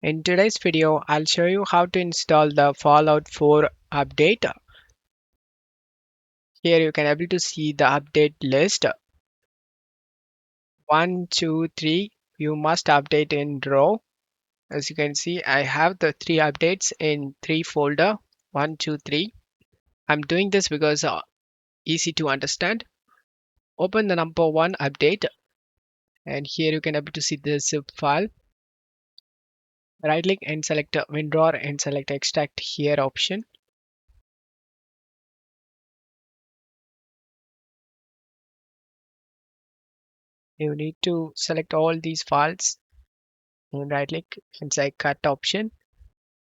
In today's video, I'll show you how to install the Fallout 4 update. Here you can able to see the update list. 1, 2, 3. You must update in row. As you can see, I have the three updates in three folder. 1, 2, 3. I'm doing this because easy to understand. Open the number one update, and here you can able to see the zip file. Right click and select WinRAR and select extract here option. You need to select all these files and right click and select cut option.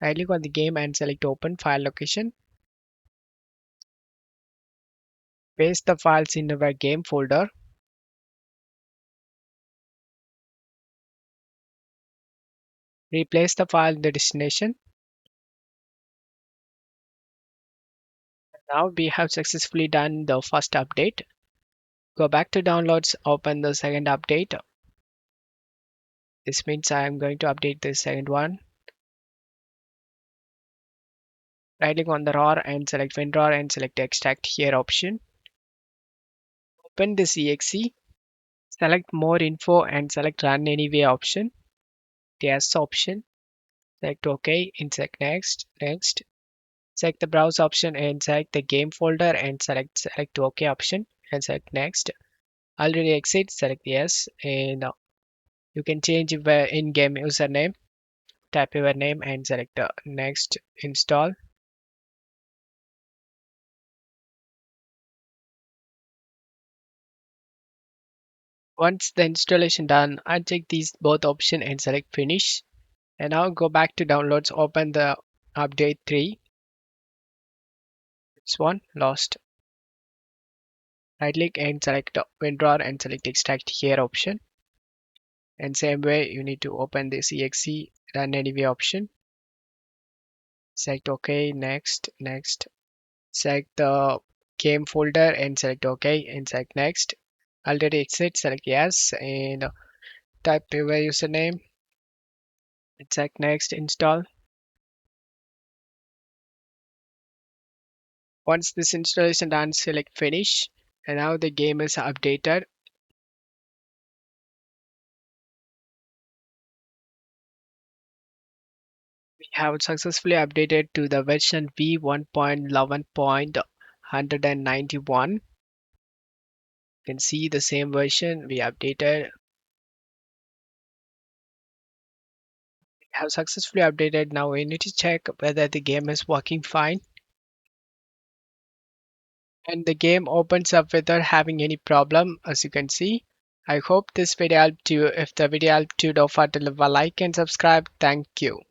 Right click on the game and select open file location. Paste the files in our game folder. Replace the file in the destination. Now we have successfully done the first update. Go back to downloads, open the second update. This means I am going to update the second one. Right click on the RAR and select WinRAR and select extract here option. Open this exe. Select more info and select run anyway option. Yes option. Select OK and select next. Select the browse option and select the game folder and select OK option and select next. Already exit, select yes, and you can change your in-game username. Type your name and select next install. Once the installation done, uncheck these both option and select finish. And now go back to downloads, open the update 3. This one lost. Right click and select WinRAR and select extract here option. And same way you need to open this exe run anyway option. Select OK, next. Select the game folder and select OK and select next. Already exit, select yes and type your username. Select next, install. Once this installation done, select finish. And now the game is updated. We have successfully updated to the version v1.11.191. You can see the same version we updated. We have successfully updated. Now we need to check whether the game is working fine. And the game opens up without having any problem, as you can see. I hope this video helped you. If the video helped you, don't forget to leave a like and subscribe. Thank you.